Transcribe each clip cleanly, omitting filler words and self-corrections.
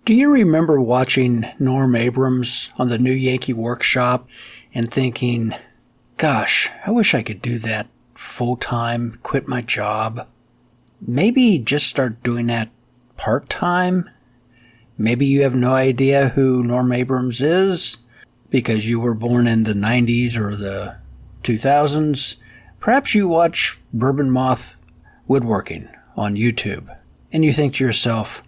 Do you remember watching Norm Abrams on the New Yankee Workshop and thinking, gosh, I wish I could do that full-time, quit my job? Maybe just start doing that part-time? Maybe you have no idea who Norm Abrams is because you were born in the 90s or the 2000s. Perhaps you watch Bourbon Moth Woodworking on YouTube and you think to yourself,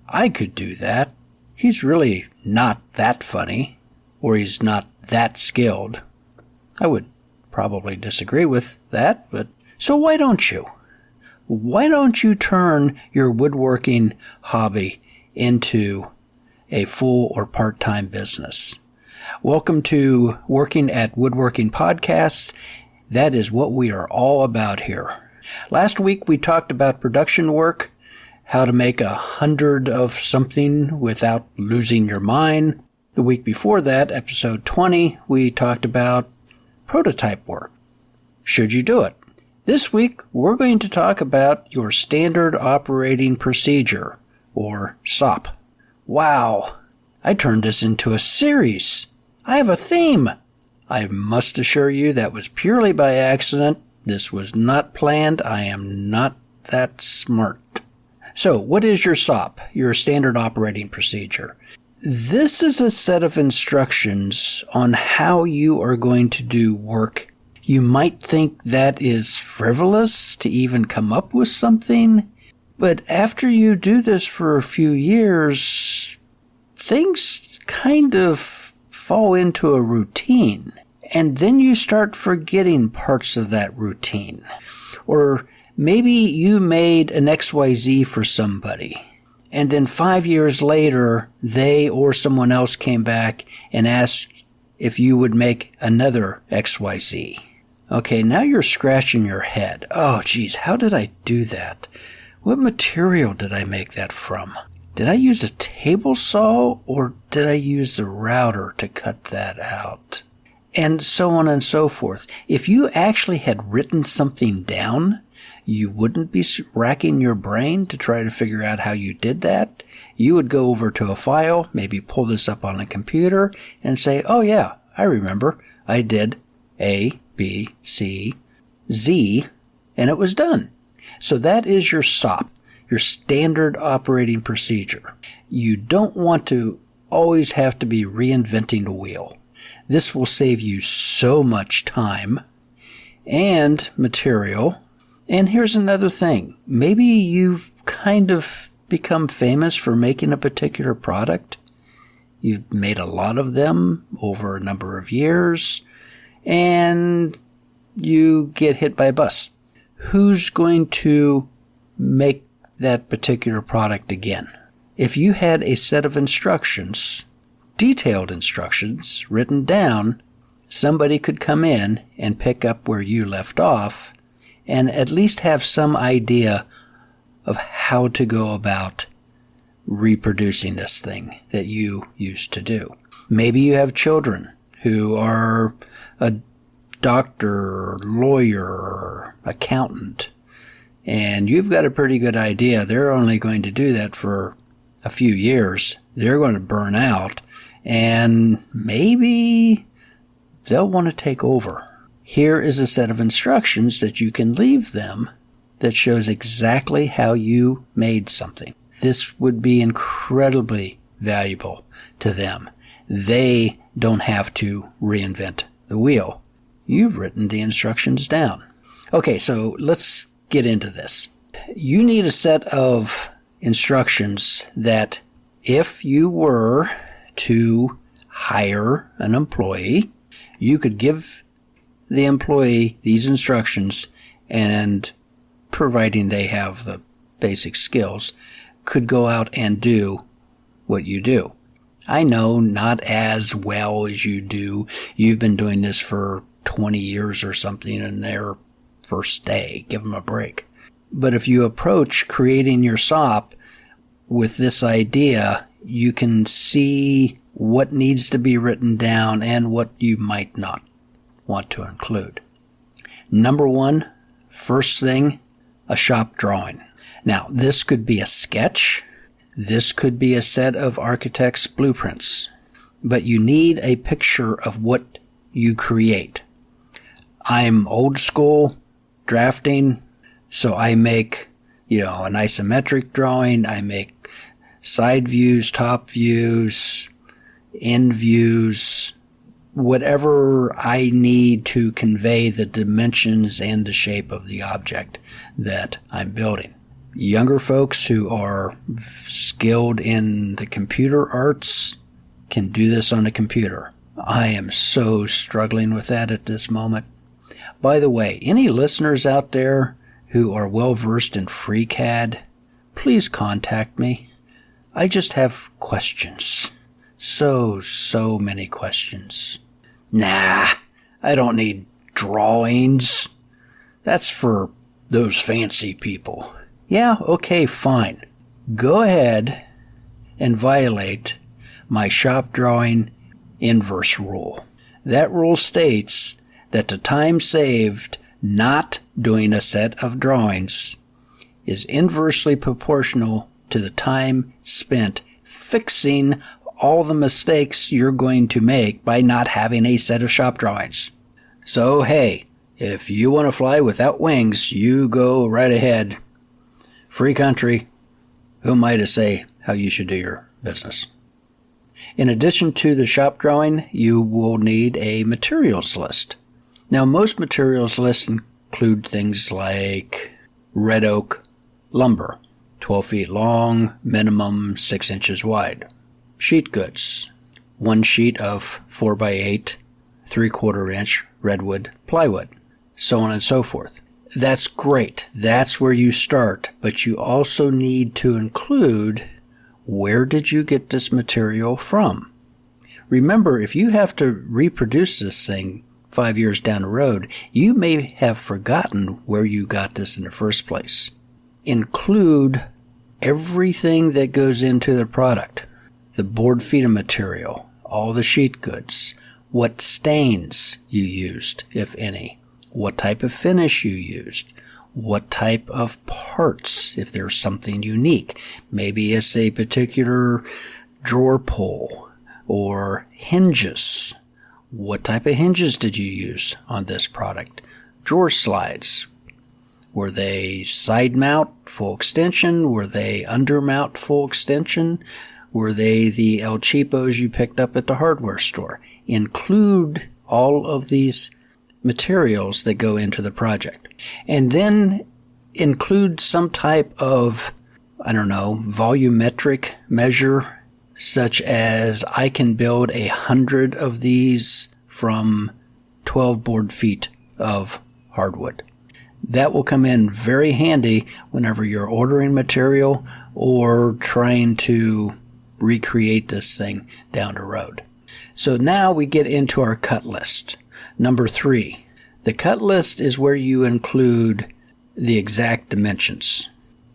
I could do that. He's really not that funny, or he's not that skilled. I would probably disagree with that, but so why don't you? Why don't you turn your woodworking hobby into a full or part-time business? Welcome to Working at Woodworking Podcast. That is what we are all about here. Last week we talked about production work, how to make 100 of something without losing your mind. The week before that, episode 20, we talked about prototype work. Should you do it? This week, we're going to talk about your standard operating procedure, or SOP. Wow, I turned this into a series. I have a theme. I must assure you that was purely by accident. This was not planned. I am not that smart. So, what is your SOP, your standard operating procedure? This is a set of instructions on how you are going to do work. You might think that is frivolous to even come up with something, but after you do this for a few years, things kind of fall into a routine, and then you start forgetting parts of that routine. Or maybe you made an XYZ for somebody, and then 5 years later, they or someone else came back and asked if you would make another XYZ. Okay, now you're scratching your head. Oh, geez, how did I do that? What material did I make that from? Did I use a table saw, or did I use the router to cut that out? And so on and so forth. If you actually had written something down, you wouldn't be racking your brain to try to figure out how you did that. You would go over to a file, maybe pull this up on a computer, and say, oh yeah, I remember. I did A, B, C, Z, and it was done. So that is your SOP, your standard operating procedure. You don't want to always have to be reinventing the wheel. This will save you so much time and material. And here's another thing. Maybe you've kind of become famous for making a particular product. You've made a lot of them over a number of years, and you get hit by a bus. Who's going to make that particular product again? If you had a set of instructions, detailed instructions written down, somebody could come in and pick up where you left off and at least have some idea of how to go about reproducing this thing that you used to do. Maybe you have children who are a doctor, lawyer, accountant, and you've got a pretty good idea they're only going to do that for a few years. They're going to burn out, and maybe they'll want to take over. Here is a set of instructions that you can leave them that shows exactly how you made something. This would be incredibly valuable to them. They don't have to reinvent the wheel. You've written the instructions down. Okay, so let's get into this. You need a set of instructions that if you were to hire an employee, you could give the employee these instructions, and providing they have the basic skills, could go out and do what you do. I know not as well as you do. You've been doing this for 20 years or something in their first day. Give them a break. But if you approach creating your SOP with this idea, you can see what needs to be written down and what you might not want to include. Number one, first thing, a shop drawing. Now, this could be a sketch. This could be a set of architect's blueprints, but you need a picture of what you create. I'm old school drafting, so I make, an isometric drawing. I make side views, top views, end views, whatever I need to convey the dimensions and the shape of the object that I'm building. Younger folks who are skilled in the computer arts can do this on a computer. I am so struggling with that at this moment. By the way, any listeners out there who are well versed in FreeCAD, please contact me. I just have questions. So many questions. Nah, I don't need drawings. That's for those fancy people. Yeah, okay, fine. Go ahead and violate my shop drawing inverse rule. That rule states that the time saved not doing a set of drawings is inversely proportional to the time spent fixing all the mistakes you're going to make by not having a set of shop drawings. So, hey, if you want to fly without wings, you go right ahead. Free country. Who am I to say how you should do your business? In addition to the shop drawing, you will need a materials list. Now, most materials lists include things like red oak lumber, 12 feet long, minimum 6 inches wide. Sheet goods, 1 sheet of 4x8, 3/4 inch redwood plywood, so on and so forth. That's great. That's where you start, but you also need to include where did you get this material from? Remember, if you have to reproduce this thing 5 years down the road, you may have forgotten where you got this in the first place. Include everything that goes into the product. The board feet of material, all the sheet goods, what stains you used, if any, what type of finish you used, what type of parts, if there's something unique. Maybe it's a particular drawer pull or hinges. What type of hinges did you use on this product? Drawer slides. Were they side mount, full extension? Were they under mount, full extension? Were they the El Cheapos you picked up at the hardware store? Include all of these materials that go into the project. And then include some type of, volumetric measure, such as I can build 100 of these from 12 board feet of hardwood. That will come in very handy whenever you're ordering material or trying to recreate this thing down the road. So now we get into our cut list. Number 3. The cut list is where you include the exact dimensions.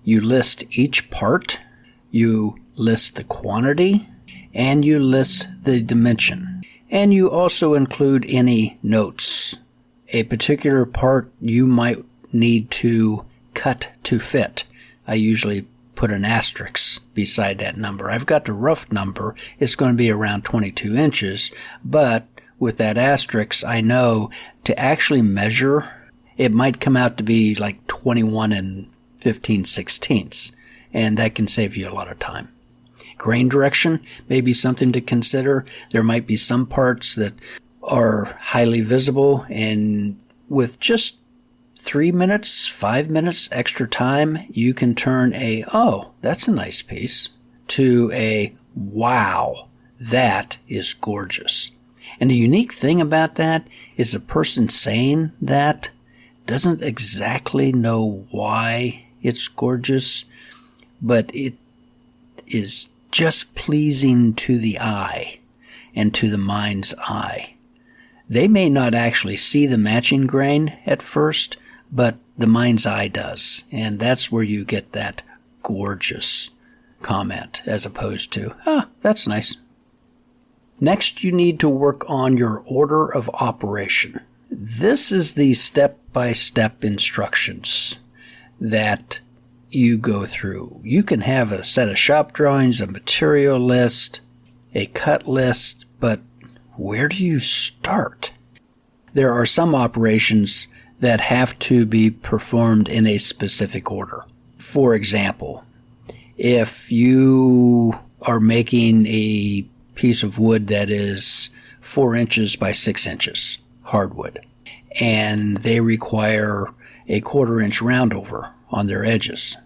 You list each part, you list the quantity, and you list the dimension. And you also include any notes. A particular part you might need to cut to fit. I usually put an asterisk beside that number. I've got the rough number. It's going to be around 22 inches, but with that asterisk, I know to actually measure, it might come out to be like 21 15/16, and that can save you a lot of time. Grain direction may be something to consider. There might be some parts that are highly visible, and with just 3 minutes, 5 minutes extra time, you can turn oh, that's a nice piece, to a wow, that is gorgeous. And the unique thing about that is the person saying that doesn't exactly know why it's gorgeous, but it is just pleasing to the eye and to the mind's eye. They may not actually see the matching grain at first, but the mind's eye does. And that's where you get that gorgeous comment as opposed to, that's nice. Next, you need to work on your order of operation. This is the step-by-step instructions that you go through. You can have a set of shop drawings, a material list, a cut list, but where do you start? There are some operations that have to be performed in a specific order. For example, if you are making a piece of wood that is 4 inches by 6 inches, hardwood, and they require a 1/4 inch round over on their edges,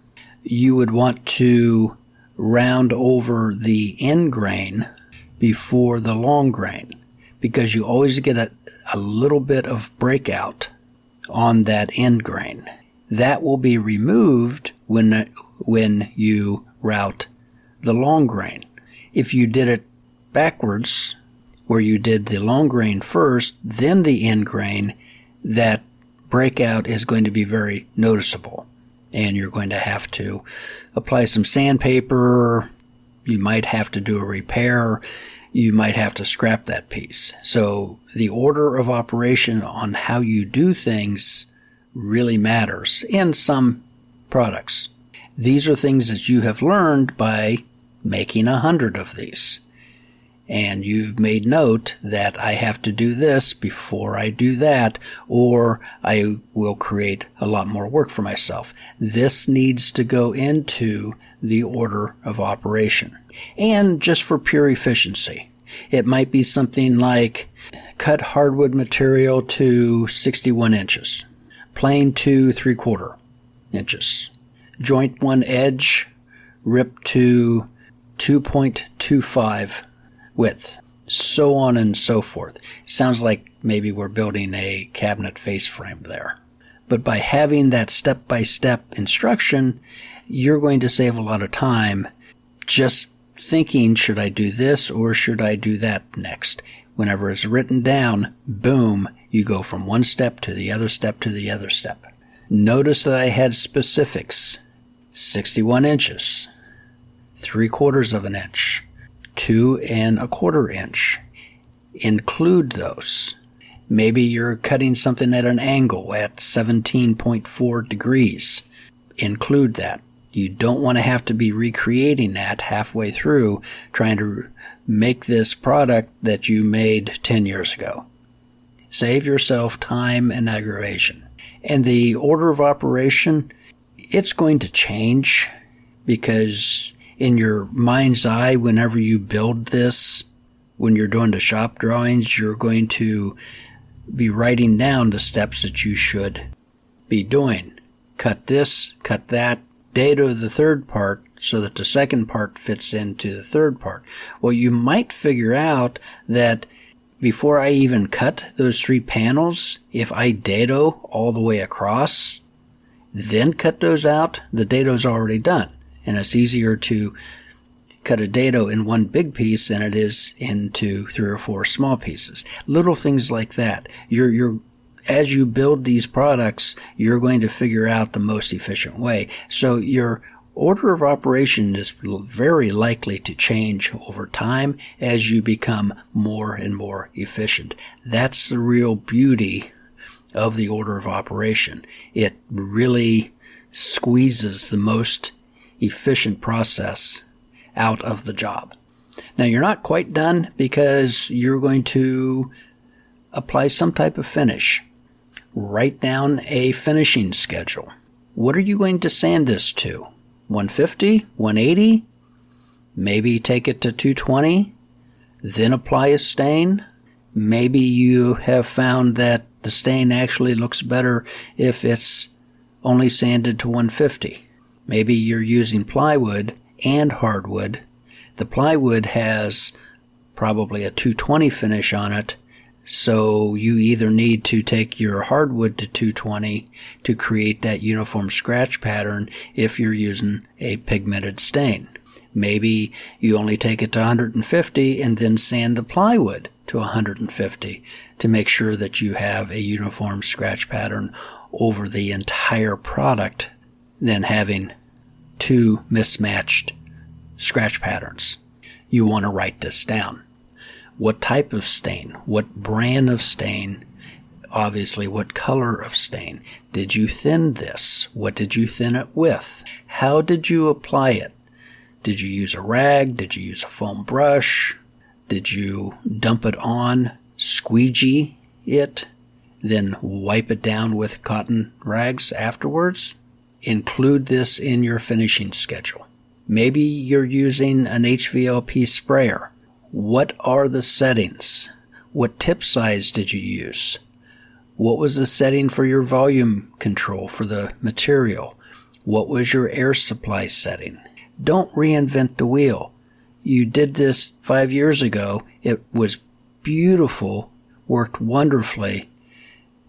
you would want to round over the end grain before the long grain, because you always get a little bit of breakout on that end grain. That will be removed when you route the long grain. If you did it backwards, where you did the long grain first, then the end grain, that breakout is going to be very noticeable. And you're going to have to apply some sandpaper. You might have to do a repair. You might have to scrap that piece. So the order of operation on how you do things really matters in some products. These are things that you have learned by making 100 of these. And you've made note that I have to do this before I do that, or I will create a lot more work for myself. This needs to go into the order of operation. And just for pure efficiency, it might be something like cut hardwood material to 61 inches, plane to 3/4 inches, joint one edge, rip to 2.25 width, so on and so forth. Sounds like maybe we're building a cabinet face frame there. But by having that step-by-step instruction, you're going to save a lot of time just thinking, should I do this or should I do that next? Whenever it's written down, boom, you go from one step to the other step to the other step. Notice that I had specifics. 61 inches, 3/4 of an inch, 2 1/4 inch. Include those. Maybe you're cutting something at an angle at 17.4 degrees. Include that. You don't want to have to be recreating that halfway through trying to make this product that you made 10 years ago. Save yourself time and aggravation. And the order of operation, it's going to change because in your mind's eye, whenever you build this, when you're doing the shop drawings, you're going to be writing down the steps that you should be doing. Cut this, cut that, dado the third part so that the second part fits into the third part. Well, you might figure out that before I even cut those 3 panels, if I dado all the way across, then cut those out, the dado's already done. And it's easier to cut a dado in one big piece than it is into 3 or 4 small pieces. Little things like that. As you build these products, you're going to figure out the most efficient way. So your order of operation is very likely to change over time as you become more and more efficient. That's the real beauty of the order of operation. It really squeezes the most efficient process out of the job. Now, you're not quite done because you're going to apply some type of finish. Write down a finishing schedule. What are you going to sand this to? 150? 180? Maybe take it to 220, then apply a stain. Maybe you have found that the stain actually looks better if it's only sanded to 150. Maybe you're using plywood and hardwood. The plywood has probably a 220 finish on it, so you either need to take your hardwood to 220 to create that uniform scratch pattern if you're using a pigmented stain. Maybe you only take it to 150 and then sand the plywood to 150 to make sure that you have a uniform scratch pattern over the entire product than having 2 mismatched scratch patterns. You want to write this down. What type of stain? What brand of stain Obviously, what color of stain? Did you thin this? What did you thin it with? How did you apply it? Did you use a rag? Did you use a foam brush? Did you dump it on, squeegee it, then wipe it down with cotton rags afterwards? Include this in your finishing schedule. Maybe you're using an HVLP sprayer. What are the settings? What tip size did you use? What was the setting for your volume control for the material? What was your air supply setting? Don't reinvent the wheel. You did this 5 years ago. It was beautiful, worked wonderfully.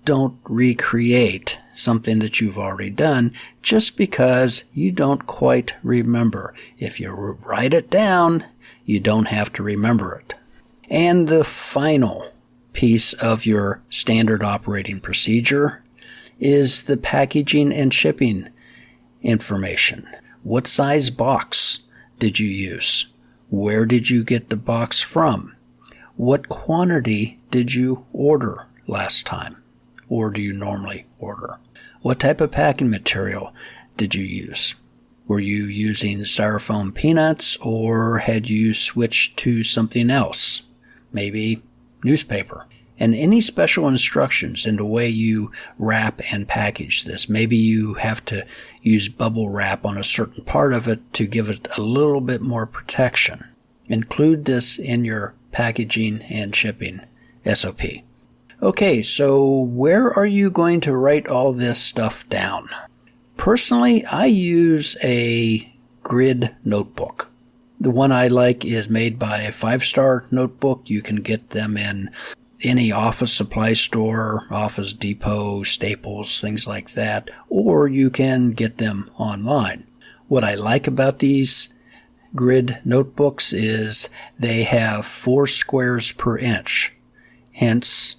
Don't recreate something that you've already done just because you don't quite remember. If you write it down, you don't have to remember it. And the final piece of your standard operating procedure is the packaging and shipping information. What size box did you use? Where did you get the box from? What quantity did you order last time? Or do you normally order? What type of packing material did you use? Were you using styrofoam peanuts, or had you switched to something else? Maybe newspaper. And any special instructions in the way you wrap and package this. Maybe you have to use bubble wrap on a certain part of it to give it a little bit more protection. Include this in your packaging and shipping SOP. Okay, so where are you going to write all this stuff down? Personally, I use a grid notebook. The one I like is made by 5 Star Notebook. You can get them in any office supply store, Office Depot, Staples, things like that, or you can get them online. What I like about these grid notebooks is they have 4 squares per inch, hence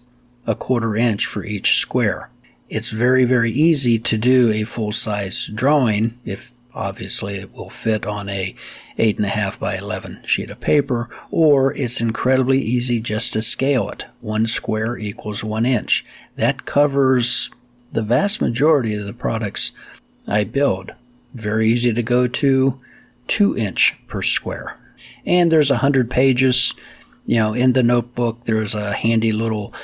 a 1/4 inch for each square. It's very, very easy to do a full-size drawing, if obviously it will fit on a 8.5 by 11 sheet of paper, or it's incredibly easy just to scale it. 1 square equals 1 inch. That covers the vast majority of the products I build. Very easy to go to, 2 inch per square. And there's 100 pages. In the notebook, there's a handy little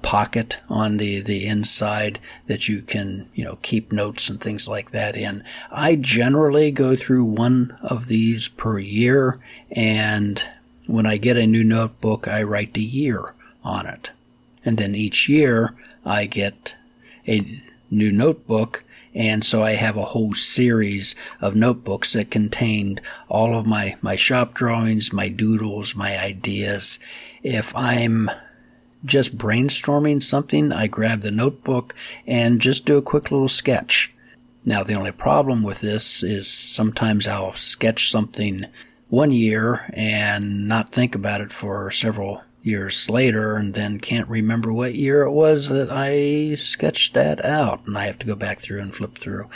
pocket on the inside that you can, keep notes and things like that in. I generally go through one of these per year, and when I get a new notebook, I write the year on it. And then each year, I get a new notebook, and so I have a whole series of notebooks that contained all of my shop drawings, my doodles, my ideas. If I'm just brainstorming something, I grab the notebook and just do a quick little sketch. Now, the only problem with this is sometimes I'll sketch something one year and not think about it for several years later, and then can't remember what year it was that I sketched that out, and I have to go back through and flip through,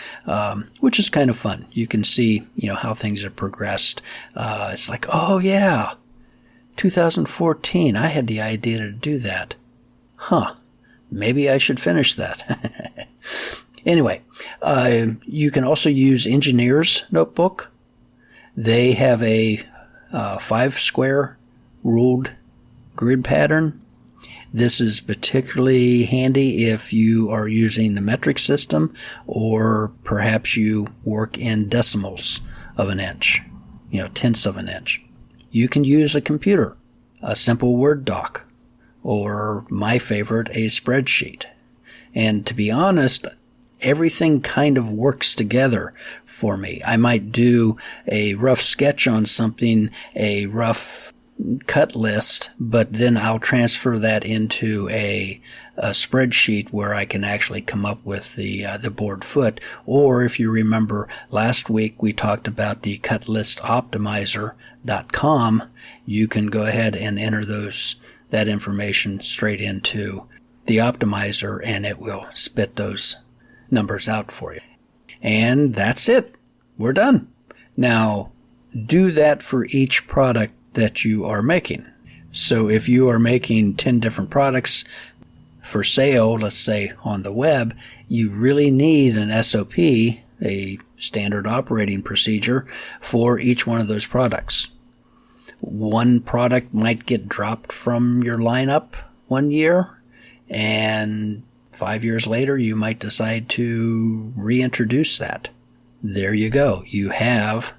which is kind of fun. You can see, how things have progressed. It's like, oh yeah, 2014, I had the idea to do that. Maybe I should finish that. Anyway, you can also use Engineer's Notebook. They have a 5 square ruled grid pattern. This is particularly handy if you are using the metric system, or perhaps you work in decimals of an inch, tenths of an inch. You can use a computer, a simple Word doc, or my favorite, a spreadsheet. And to be honest, everything kind of works together for me. I might do a rough sketch on something, a rough cut list, but then I'll transfer that into a spreadsheet where I can actually come up with the board foot. Or if you remember last week, we talked about the cutlistoptimizer.com. You can go ahead and enter that information straight into the optimizer, and it will spit those numbers out for you. And that's it. We're done. Now, do that for each product that you are making. So if you are making 10 different products, for sale, let's say on the web, you really need an SOP, a standard operating procedure, for each one of those products. One product might get dropped from your lineup one year, and 5 years later, you might decide to reintroduce that. There you go. You have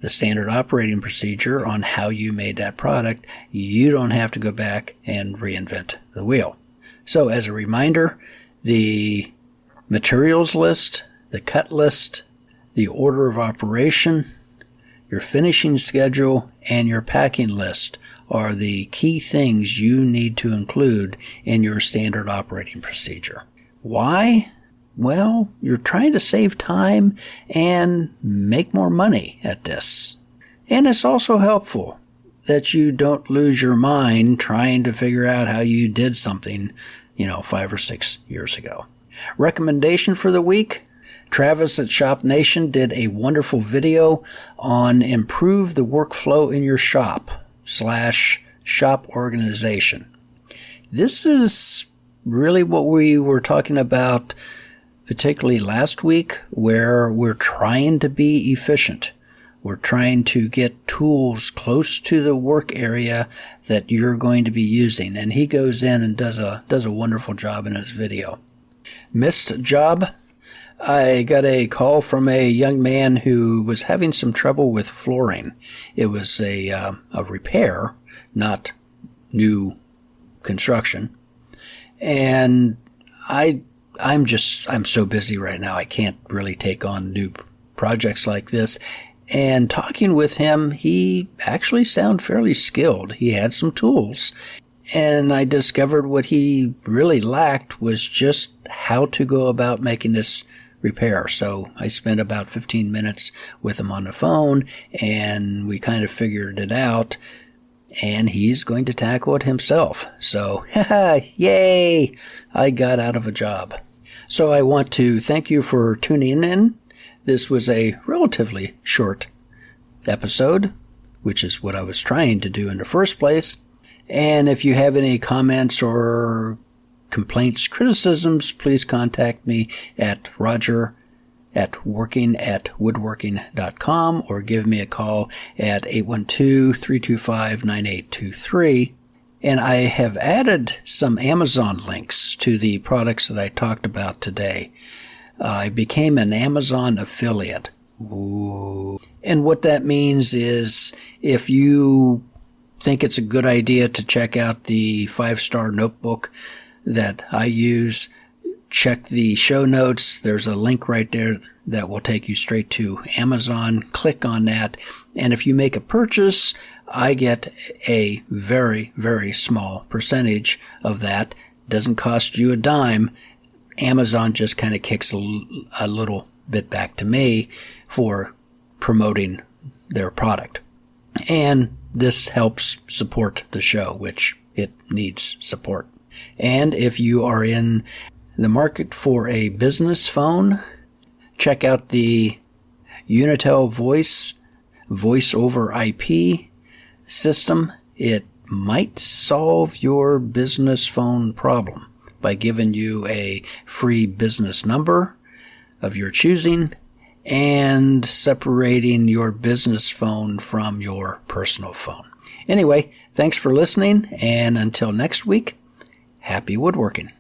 the standard operating procedure on how you made that product. You don't have to go back and reinvent the wheel. So as a reminder, the materials list, the cut list, the order of operation, your finishing schedule, and your packing list are the key things you need to include in your standard operating procedure. Why? Well, you're trying to save time and make more money at this. And it's also helpful that you don't lose your mind trying to figure out how you did something, 5 or 6 years ago. Recommendation for the week? Travis at Shop Nation did a wonderful video on improve the workflow in your shop/shop organization. This is really what we were talking about, particularly last week, where we're trying to be efficient. We're trying to get tools close to the work area that you're going to be using. And he goes in and does a wonderful job in his video. Missed job? I got a call from a young man who was having some trouble with flooring. It was a repair, not new construction. And I'm so busy right now. I can't really take on new projects like this. And talking with him, he actually sounded fairly skilled. He had some tools. And I discovered what he really lacked was just how to go about making this repair. So I spent about 15 minutes with him on the phone, and we kind of figured it out. And he's going to tackle it himself. So, yay! I got out of a job. So I want to thank you for tuning in. This was a relatively short episode, which is what I was trying to do in the first place. And if you have any comments or complaints, criticisms, please contact me at roger@woodworking.com or give me a call at 812-325-9823. And I have added some Amazon links to the products that I talked about today. I became an Amazon affiliate. Ooh. And what that means is if you think it's a good idea to check out the 5-star notebook that I use, check the show notes. There's a link right there that will take you straight to Amazon. Click on that. And if you make a purchase, I get a very, very small percentage of that. Doesn't cost you a dime. Amazon just kind of kicks a little bit back to me for promoting their product. And this helps support the show, which it needs support. And if you are in the market for a business phone, check out the Unitel voice over IP system. It might solve your business phone problem by giving you a free business number of your choosing and separating your business phone from your personal phone. Anyway, thanks for listening, and until next week, happy woodworking.